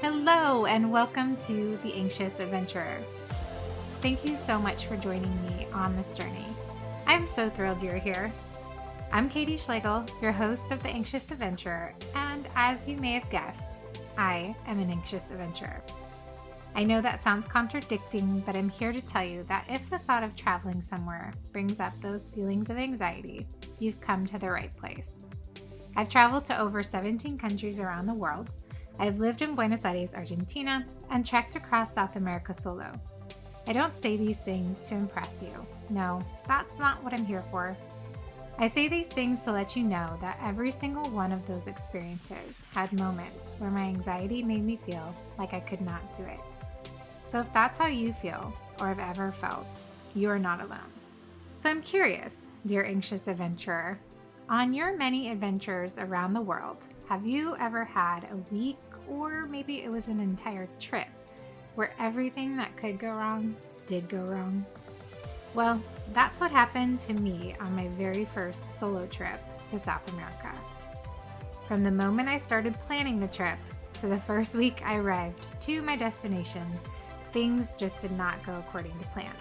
Hello, and welcome to The Anxious Adventurer. Thank you so much for joining me on this journey. I'm so thrilled you're here. I'm Katie Schlegel, your host of The Anxious Adventurer, and as you may have guessed, I am an anxious adventurer. I know that sounds contradicting, but I'm here to tell you that if the thought of traveling somewhere brings up those feelings of anxiety, you've come to the right place. I've traveled to over 17 countries around the world. I've lived in Buenos Aires, Argentina, and trekked across South America solo. I don't say these things to impress you. No, that's not what I'm here for. I say these things to let you know that every single one of those experiences had moments where my anxiety made me feel like I could not do it. So if that's how you feel, or have ever felt, you are not alone. So I'm curious, dear anxious adventurer, on your many adventures around the world, have you ever had a week, or maybe it was an entire trip, where everything that could go wrong did go wrong? Well, that's what happened to me on my very first solo trip to South America. From the moment I started planning the trip to the first week I arrived to my destination, things just did not go according to plan.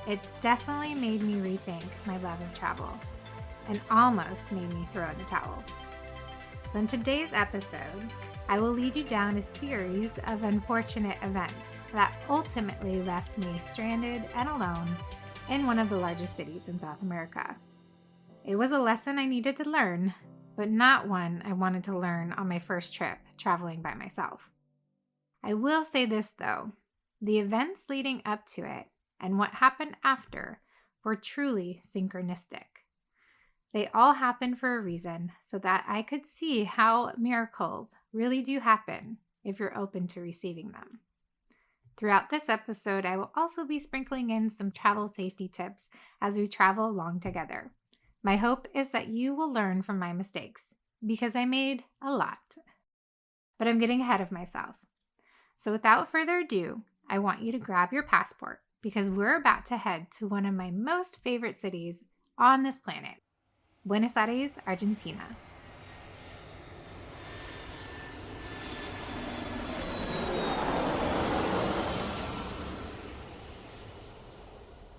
It definitely made me rethink my love of travel and almost made me throw in the towel. So in today's episode, I will lead you down a series of unfortunate events that ultimately left me stranded and alone in one of the largest cities in South America. It was a lesson I needed to learn, but not one I wanted to learn on my first trip traveling by myself. I will say this though, the events leading up to it and what happened after were truly synchronistic. They all happened for a reason so that I could see how miracles really do happen if you're open to receiving them. Throughout this episode, I will also be sprinkling in some travel safety tips as we travel along together. My hope is that you will learn from my mistakes, because I made a lot. But I'm getting ahead of myself. So without further ado, I want you to grab your passport because we're about to head to one of my most favorite cities on this planet, Buenos Aires, Argentina.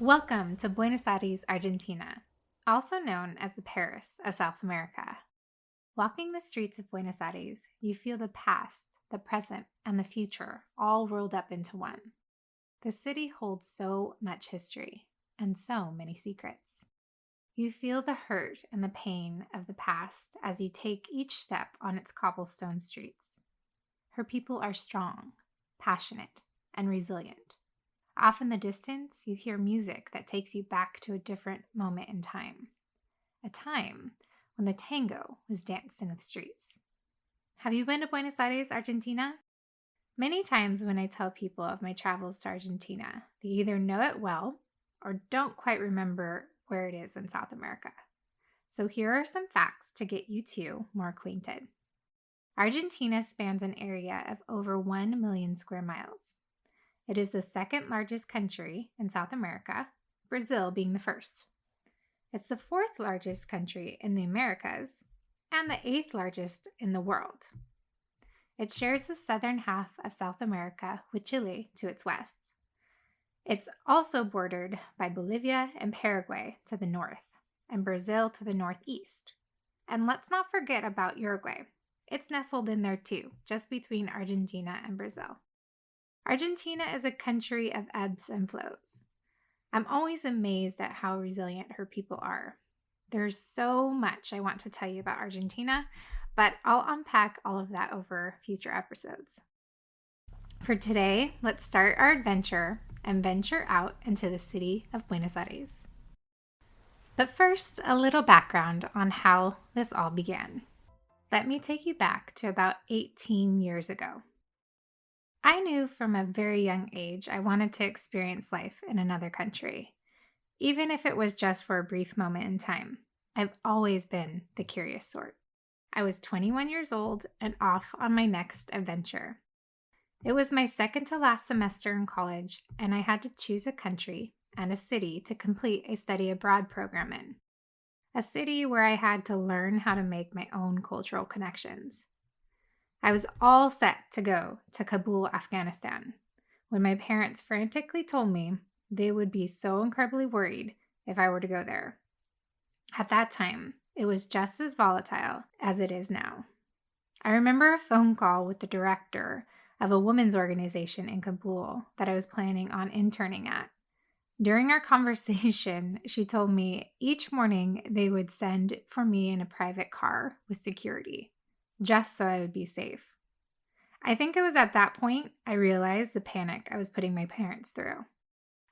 Welcome to Buenos Aires, Argentina, also known as the Paris of South America. Walking the streets of Buenos Aires, you feel the past, the present, and the future all rolled up into one. The city holds so much history and so many secrets. You feel the hurt and the pain of the past as you take each step on its cobblestone streets. Her people are strong, passionate, and resilient. Off in the distance, you hear music that takes you back to a different moment in time. A time when the tango was danced in the streets. Have you been to Buenos Aires, Argentina? Many times when I tell people of my travels to Argentina, they either know it well or don't quite remember where it is in South America. So here are some facts to get you two more acquainted. Argentina spans an area of over 1 million square miles. It is the second largest country in South America, Brazil being the first. It's the fourth largest country in the Americas and the eighth largest in the world. It shares the southern half of South America with Chile to its west. It's also bordered by Bolivia and Paraguay to the north, and Brazil to the northeast. And let's not forget about Uruguay. It's nestled in there too, just between Argentina and Brazil. Argentina is a country of ebbs and flows. I'm always amazed at how resilient her people are. There's so much I want to tell you about Argentina, but I'll unpack all of that over future episodes. For today, let's start our adventure and venture out into the city of Buenos Aires. But first, a little background on how this all began. Let me take you back to about 18 years ago. I knew from a very young age I wanted to experience life in another country, even if it was just for a brief moment in time. I've always been the curious sort. I was 21 years old and off on my next adventure. It was my second to last semester in college, and I had to choose a country and a city to complete a study abroad program in. A city where I had to learn how to make my own cultural connections. I was all set to go to Kabul, Afghanistan, when my parents frantically told me they would be so incredibly worried if I were to go there. At that time, it was just as volatile as it is now. I remember a phone call with the director of a women's organization in Kabul that I was planning on interning at. During our conversation, she told me each morning they would send for me in a private car with security, just so I would be safe. I think it was at that point I realized the panic I was putting my parents through.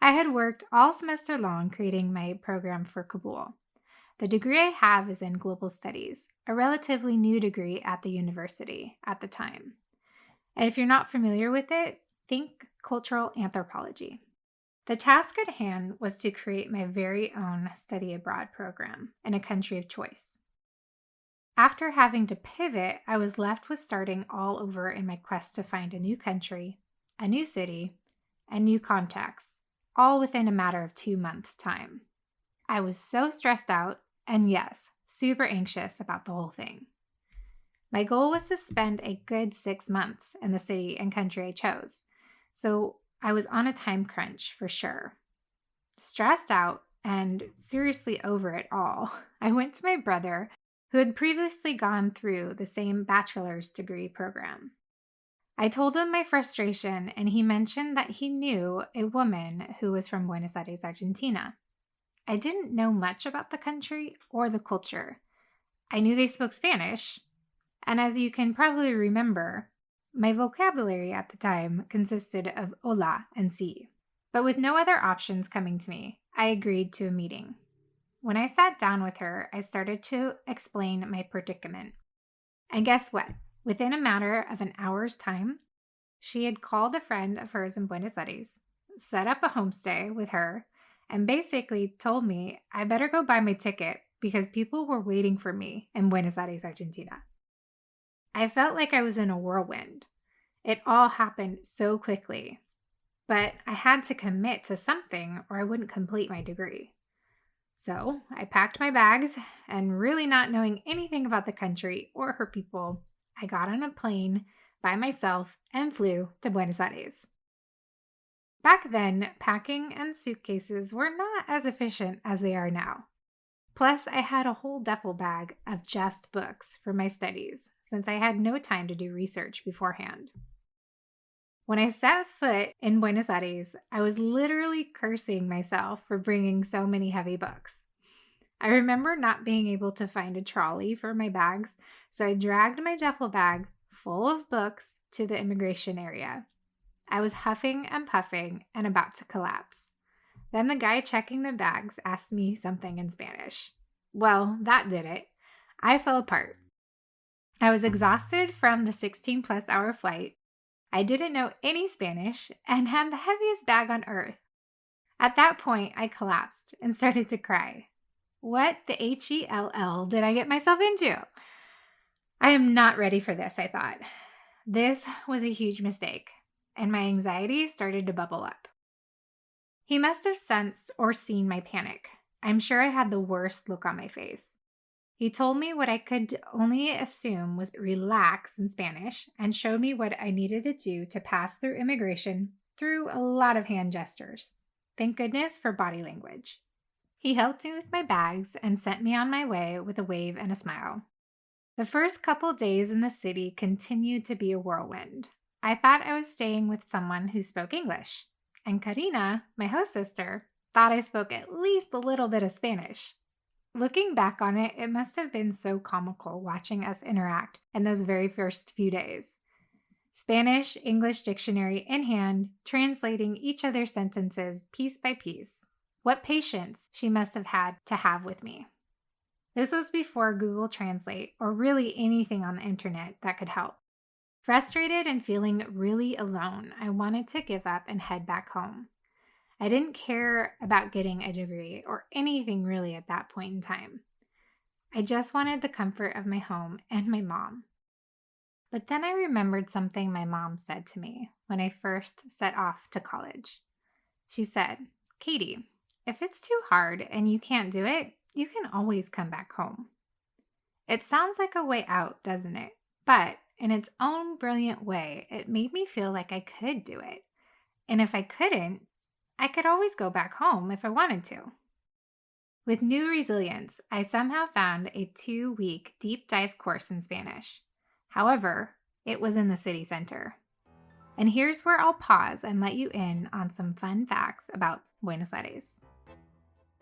I had worked all semester long creating my program for Kabul. The degree I have is in global studies, a relatively new degree at the university at the time. And if you're not familiar with it, think cultural anthropology. The task at hand was to create my very own study abroad program in a country of choice. After having to pivot, I was left with starting all over in my quest to find a new country, a new city, and new contacts, all within a matter of 2 months' time. I was so stressed out and, yes, super anxious about the whole thing. My goal was to spend a good 6 months in the city and country I chose, so I was on a time crunch for sure. Stressed out and seriously over it all, I went to my brother, who had previously gone through the same bachelor's degree program. I told him my frustration, and he mentioned that he knew a woman who was from Buenos Aires, Argentina. I didn't know much about the country or the culture. I knew they spoke Spanish, and as you can probably remember, my vocabulary at the time consisted of hola and sí. But with no other options coming to me, I agreed to a meeting. When I sat down with her, I started to explain my predicament. And guess what? Within a matter of an hour's time, she had called a friend of hers in Buenos Aires, set up a homestay with her, and basically told me I better go buy my ticket because people were waiting for me in Buenos Aires, Argentina. I felt like I was in a whirlwind. It all happened so quickly, but I had to commit to something or I wouldn't complete my degree. So I packed my bags, and really not knowing anything about the country or her people, I got on a plane by myself and flew to Buenos Aires. Back then, packing and suitcases were not as efficient as they are now. Plus, I had a whole duffel bag of just books for my studies, since I had no time to do research beforehand. When I set foot in Buenos Aires, I was literally cursing myself for bringing so many heavy books. I remember not being able to find a trolley for my bags, so I dragged my duffel bag full of books to the immigration area. I was huffing and puffing and about to collapse. Then the guy checking the bags asked me something in Spanish. Well, that did it. I fell apart. I was exhausted from the 16-plus hour flight. I didn't know any Spanish and had the heaviest bag on earth. At that point, I collapsed and started to cry. What the hell did I get myself into? I am not ready for this, I thought. This was a huge mistake, and my anxiety started to bubble up. He must have sensed or seen my panic. I'm sure I had the worst look on my face. He told me what I could only assume was relax in Spanish and showed me what I needed to do to pass through immigration through a lot of hand gestures. Thank goodness for body language. He helped me with my bags and sent me on my way with a wave and a smile. The first couple days in the city continued to be a whirlwind. I thought I was staying with someone who spoke English, and Karina, my host sister, thought I spoke at least a little bit of Spanish. Looking back on it, it must have been so comical watching us interact in those very first few days. Spanish-English dictionary in hand, translating each other's sentences piece by piece. What patience she must have had to have with me. This was before Google Translate or really anything on the internet that could help. Frustrated and feeling really alone, I wanted to give up and head back home. I didn't care about getting a degree or anything really at that point in time. I just wanted the comfort of my home and my mom. But then I remembered something my mom said to me when I first set off to college. She said, "Katie, if it's too hard and you can't do it, you can always come back home." It sounds like a way out, doesn't it? But in its own brilliant way, it made me feel like I could do it. And if I couldn't, I could always go back home if I wanted to. With new resilience, I somehow found a 2-week deep dive course in Spanish. However, it was in the city center. And here's where I'll pause and let you in on some fun facts about Buenos Aires.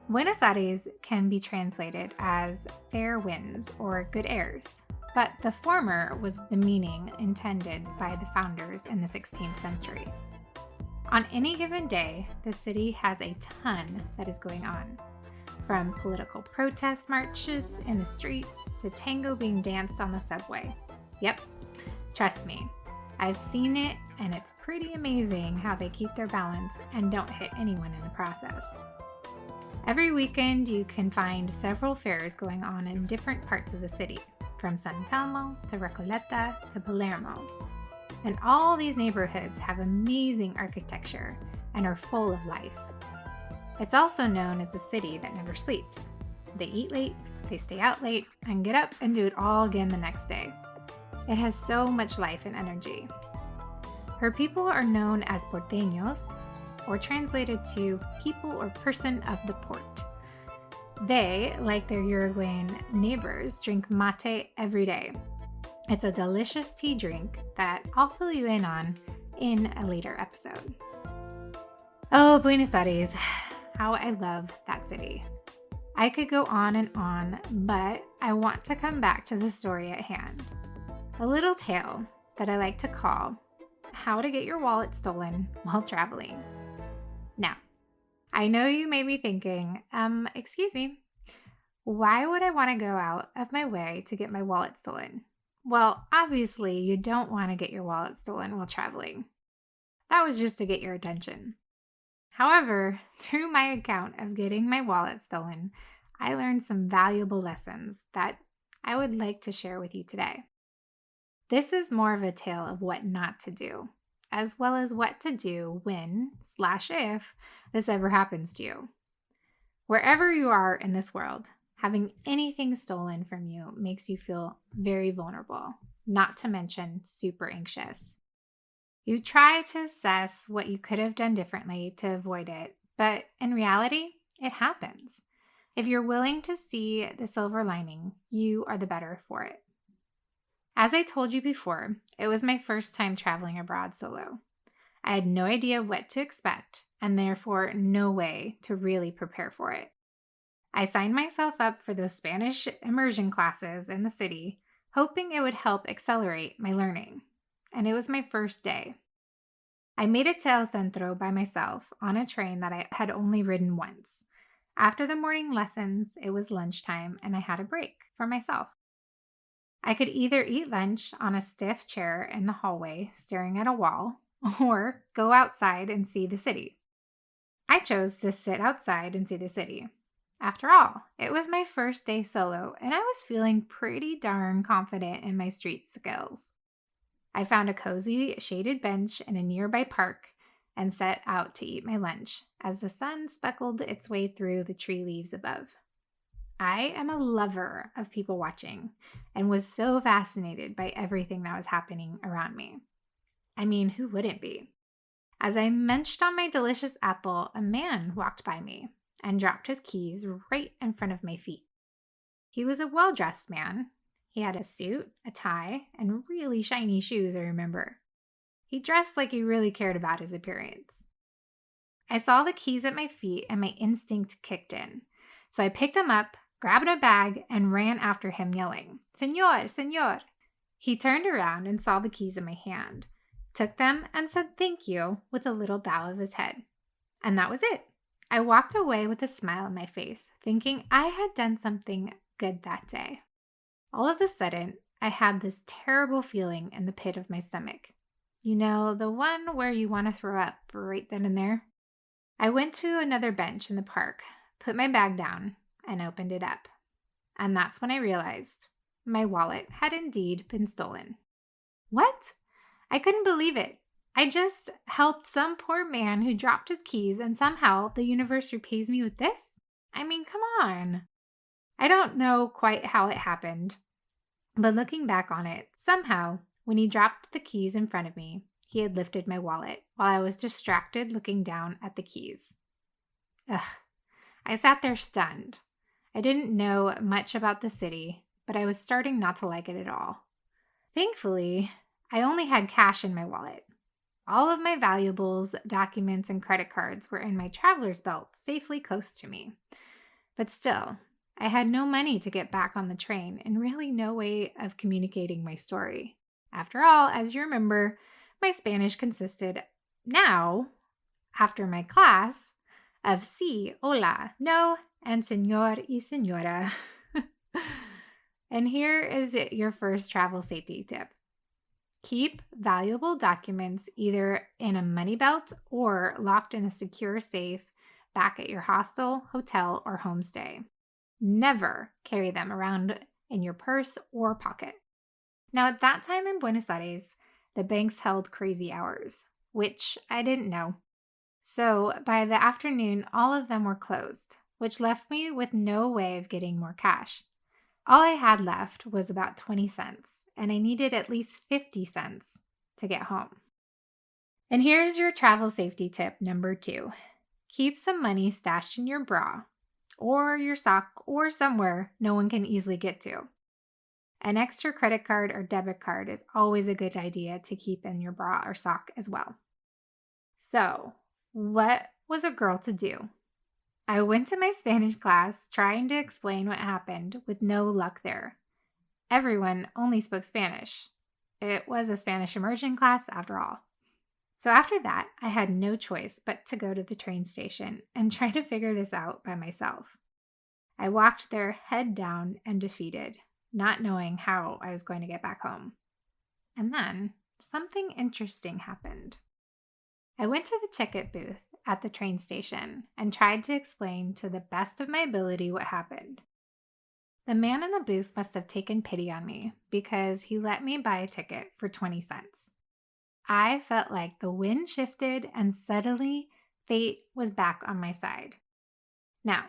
Buenos Aires can be translated as fair winds or good airs, but the former was the meaning intended by the founders in the 16th century. On any given day, the city has a ton that is going on, from political protest marches in the streets to tango being danced on the subway. Yep, trust me, I've seen it, and it's pretty amazing how they keep their balance and don't hit anyone in the process. Every weekend, you can find several fairs going on in different parts of the city, from San Telmo to Recoleta to Palermo. And all these neighborhoods have amazing architecture and are full of life. It's also known as a city that never sleeps. They eat late, they stay out late, and get up and do it all again the next day. It has so much life and energy. Her people are known as porteños, or translated to people or person of the port. They, like their Uruguayan neighbors, drink mate every day. It's a delicious tea drink that I'll fill you in on in a later episode. Oh, Buenos Aires, how I love that city. I could go on, but I want to come back to the story at hand. A little tale that I like to call How to Get Your Wallet Stolen While Traveling. Now, I know you may be thinking, excuse me, why would I want to go out of my way to get my wallet stolen? Well, obviously, you don't want to get your wallet stolen while traveling. That was just to get your attention. However, through my account of getting my wallet stolen, I learned some valuable lessons that I would like to share with you today. This is more of a tale of what not to do, as well as what to do when/if this ever happens to you. Wherever you are in this world, having anything stolen from you makes you feel very vulnerable, not to mention super anxious. You try to assess what you could have done differently to avoid it, but in reality, it happens. If you're willing to see the silver lining, you are the better for it. As I told you before, it was my first time traveling abroad solo. I had no idea what to expect, and therefore no way to really prepare for it. I signed myself up for those Spanish immersion classes in the city, hoping it would help accelerate my learning. And it was my first day. I made it to El Centro by myself on a train that I had only ridden once. After the morning lessons, it was lunchtime, and I had a break for myself. I could either eat lunch on a stiff chair in the hallway staring at a wall, or go outside and see the city. I chose to sit outside and see the city. After all, it was my first day solo, and I was feeling pretty darn confident in my street skills. I found a cozy, shaded bench in a nearby park and set out to eat my lunch as the sun speckled its way through the tree leaves above. I am a lover of people watching and was so fascinated by everything that was happening around me. I mean, who wouldn't be? As I munched on my delicious apple, a man walked by me and dropped his keys right in front of my feet. He was a well-dressed man. He had a suit, a tie, and really shiny shoes, I remember. He dressed like he really cared about his appearance. I saw the keys at my feet and my instinct kicked in. So I picked them up, grabbed a bag, and ran after him yelling, "Señor, señor." He turned around and saw the keys in my hand, took them, and said thank you with a little bow of his head. And that was it. I walked away with a smile on my face, thinking I had done something good that day. All of a sudden, I had this terrible feeling in the pit of my stomach. You know, the one where you want to throw up right then and there. I went to another bench in the park, put my bag down, and opened it up. And that's when I realized my wallet had indeed been stolen. What? I couldn't believe it. I just helped some poor man who dropped his keys, and somehow the universe repays me with this? I mean, come on. I don't know quite how it happened, but looking back on it, somehow When he dropped the keys in front of me, he had lifted my wallet while I was distracted looking down at the keys. Ugh. I sat there stunned. I didn't know much about the city, but I was starting not to like it at all. Thankfully, I only had cash in my wallet. All of my valuables, documents, and credit cards were in my traveler's belt, safely close to me. But still, I had no money to get back on the train and really no way of communicating my story. After all, as you remember, my Spanish consisted now, after my class, of sí, hola, no, and señor y señora. And here is your first travel safety tip. Keep valuable documents either in a money belt or locked in a secure safe back at your hostel, hotel, or homestay. Never carry them around in your purse or pocket. Now, at that time in Buenos Aires, the banks held crazy hours, which I didn't know. So by the afternoon, all of them were closed, which left me with no way of getting more cash. All I had left was about 20 cents, and I needed at least 50 cents to get home. And here's your travel safety tip number 2. Keep some money stashed in your bra, or your sock, or somewhere no one can easily get to. An extra credit card or debit card is always a good idea to keep in your bra or sock as well. So, what was a girl to do? I went to my Spanish class trying to explain what happened with no luck there. Everyone only spoke Spanish. It was a Spanish immersion class after all. So after that, I had no choice but to go to the train station and try to figure this out by myself. I walked there head down and defeated, not knowing how I was going to get back home. And then something interesting happened. I went to the ticket booth at the train station and tried to explain to the best of my ability what happened. The man in the booth must have taken pity on me because he let me buy a ticket for 20 cents. I felt like the wind shifted and suddenly fate was back on my side. Now,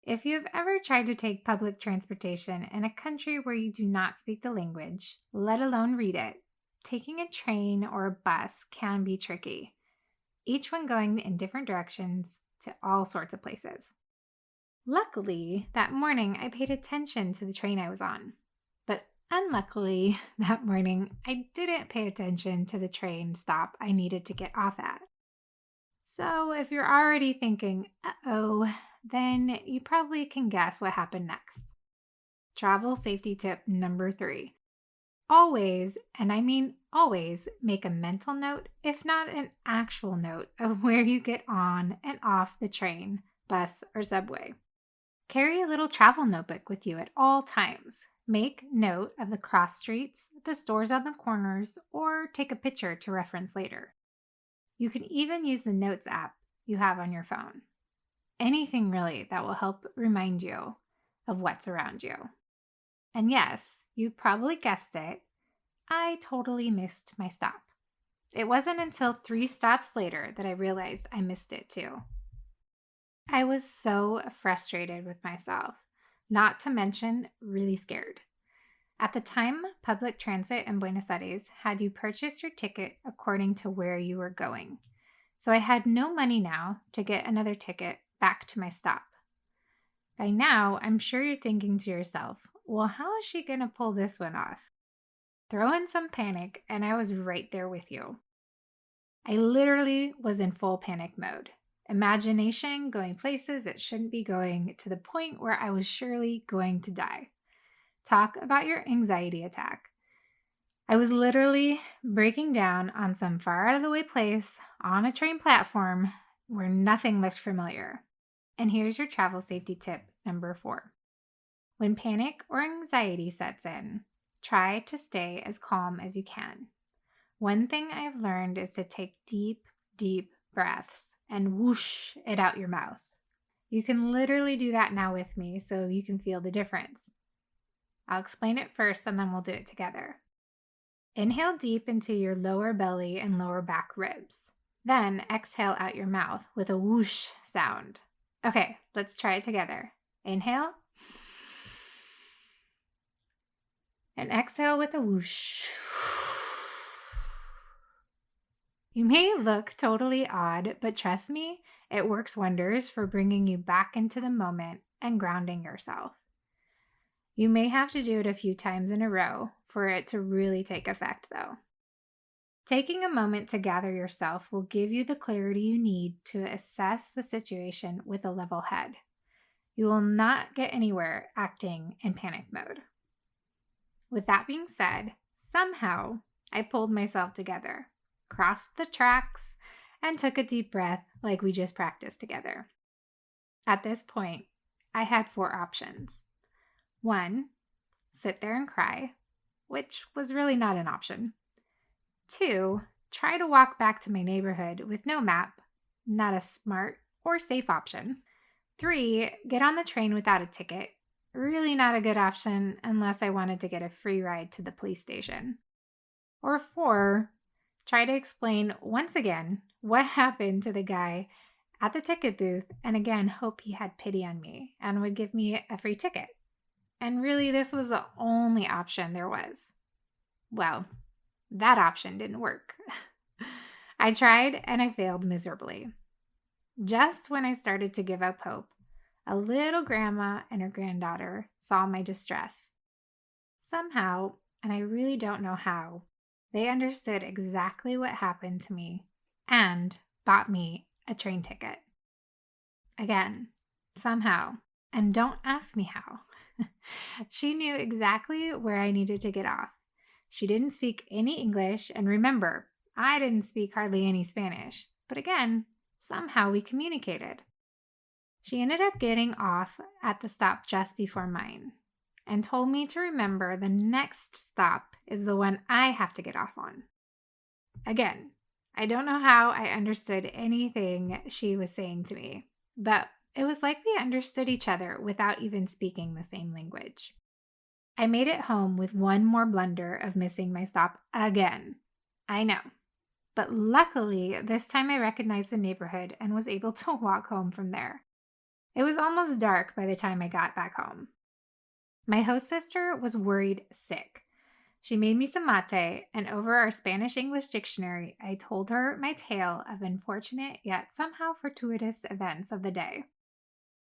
if you've ever tried to take public transportation in a country where you do not speak the language, let alone read it, taking a train or a bus can be tricky. Each one going in different directions to all sorts of places. Luckily, that morning I paid attention to the train I was on. But unluckily, that morning I didn't pay attention to the train stop I needed to get off at. So if you're already thinking, uh-oh, then you probably can guess what happened next. Travel safety tip number 3. Always, and I mean always, make a mental note, if not an actual note, of where you get on and off the train, bus, or subway. Carry a little travel notebook with you at all times. Make note of the cross streets, the stores on the corners, or take a picture to reference later. You can even use the Notes app you have on your phone. Anything really that will help remind you of what's around you. And yes, you probably guessed it, I totally missed my stop. It wasn't until 3 stops later that I realized I missed it too. I was so frustrated with myself, not to mention really scared. At the time, public transit in Buenos Aires had you purchase your ticket according to where you were going. So I had no money now to get another ticket back to my stop. By now, I'm sure you're thinking to yourself, well, how is she going to pull this one off? Throw in some panic, and I was right there with you. I literally was in full panic mode. Imagination going places it shouldn't be going, to the point where I was surely going to die. Talk about your anxiety attack. I was literally breaking down on some far out of the way place on a train platform where nothing looked familiar. And here's your travel safety tip number 4. When panic or anxiety sets in, try to stay as calm as you can. One thing I've learned is to take deep, deep breaths and whoosh it out your mouth. You can literally do that now with me so you can feel the difference. I'll explain it first and then we'll do it together. Inhale deep into your lower belly and lower back ribs. Then exhale out your mouth with a whoosh sound. Okay, let's try it together. Inhale. And exhale with a whoosh. You may look totally odd, but trust me, it works wonders for bringing you back into the moment and grounding yourself. You may have to do it a few times in a row for it to really take effect, though. Taking a moment to gather yourself will give you the clarity you need to assess the situation with a level head. You will not get anywhere acting in panic mode. With that being said, somehow I pulled myself together, crossed the tracks, and took a deep breath like we just practiced together. At this point, I had 4 options. 1, sit there and cry, which was really not an option. 2, try to walk back to my neighborhood with no map, not a smart or safe option. 3, get on the train without a ticket, really not a good option unless I wanted to get a free ride to the police station. Or 4, try to explain once again what happened to the guy at the ticket booth and again hope he had pity on me and would give me a free ticket. And really, this was the only option there was. Well, that option didn't work. I tried and I failed miserably. Just when I started to give up hope, a little grandma and her granddaughter saw my distress. Somehow, and I really don't know how, they understood exactly what happened to me and bought me a train ticket. Again, somehow, and don't ask me how. She knew exactly where I needed to get off. She didn't speak any English, and remember, I didn't speak hardly any Spanish. But again, somehow we communicated. She ended up getting off at the stop just before mine and told me to remember the next stop is the one I have to get off on. Again, I don't know how I understood anything she was saying to me, but it was like we understood each other without even speaking the same language. I made it home with one more blunder of missing my stop again. I know. But luckily, this time I recognized the neighborhood and was able to walk home from there. It was almost dark by the time I got back home. My host sister was worried sick. She made me some mate, and over our Spanish-English dictionary, I told her my tale of unfortunate yet somehow fortuitous events of the day.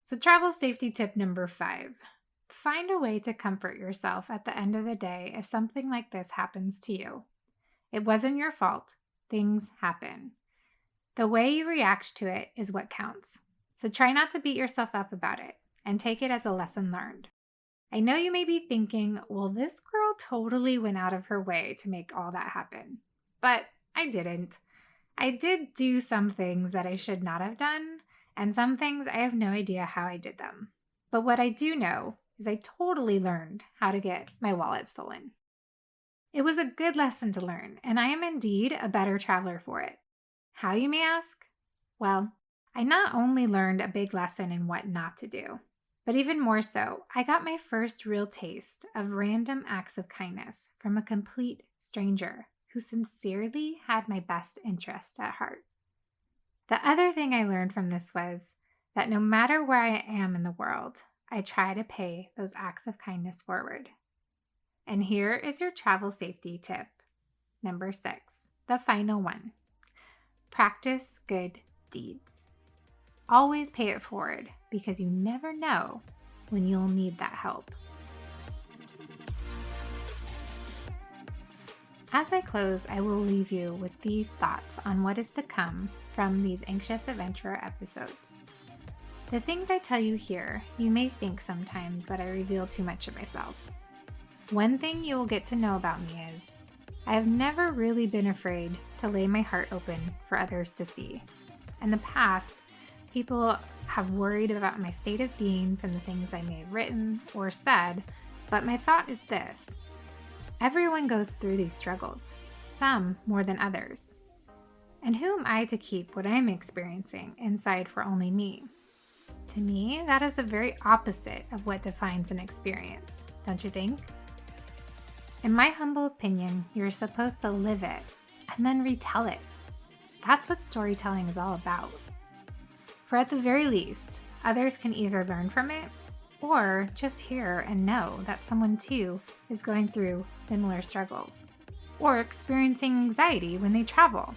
So travel safety tip number 5. Find a way to comfort yourself at the end of the day if something like this happens to you. It wasn't your fault. Things happen. The way you react to it is what counts. So try not to beat yourself up about it and take it as a lesson learned. I know you may be thinking, well, this girl totally went out of her way to make all that happen. But I didn't. I did do some things that I should not have done, and some things I have no idea how I did them. But what I do know is I totally learned how to get my wallet stolen. It was a good lesson to learn, and I am indeed a better traveler for it. How, you may ask? Well, I not only learned a big lesson in what not to do, but even more so, I got my first real taste of random acts of kindness from a complete stranger who sincerely had my best interest at heart. The other thing I learned from this was that no matter where I am in the world, I try to pay those acts of kindness forward. And here is your travel safety tip. Number 6, the final one. Practice good deeds. Always pay it forward because you never know when you'll need that help. As I close, I will leave you with these thoughts on what is to come from these Anxious Adventurer episodes. The things I tell you here, you may think sometimes that I reveal too much of myself. One thing you will get to know about me is I have never really been afraid to lay my heart open for others to see. In the past, people have worried about my state of being from the things I may have written or said, but my thought is this. Everyone goes through these struggles, some more than others. And who am I to keep what I'm experiencing inside for only me? To me, that is the very opposite of what defines an experience, don't you think? In my humble opinion, you're supposed to live it and then retell it. That's what storytelling is all about. For at the very least, others can either learn from it or just hear and know that someone too is going through similar struggles or experiencing anxiety when they travel.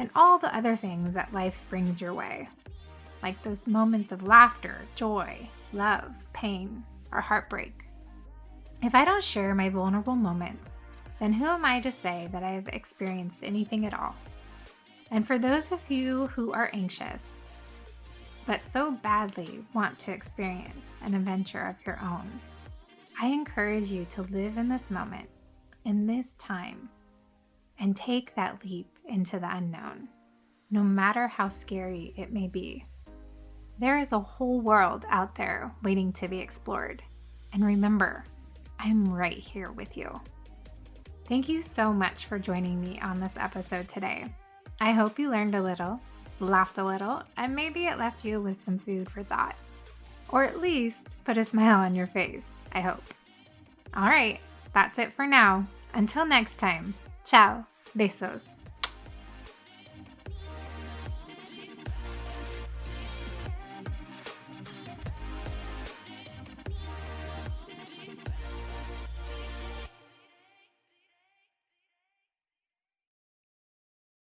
and all the other things that life brings your way, like those moments of laughter, joy, love, pain, or heartbreak. If I don't share my vulnerable moments, then who am I to say that I have experienced anything at all? And for those of you who are anxious, but so badly want to experience an adventure of your own, I encourage you to live in this moment, in this time, and take that leap into the unknown, no matter how scary it may be. There is a whole world out there waiting to be explored. And remember, I'm right here with you. Thank you so much for joining me on this episode today. I hope you learned a little, laughed a little, and maybe it left you with some food for thought. Or at least put a smile on your face, I hope. All right, that's it for now. Until next time, ciao, besos.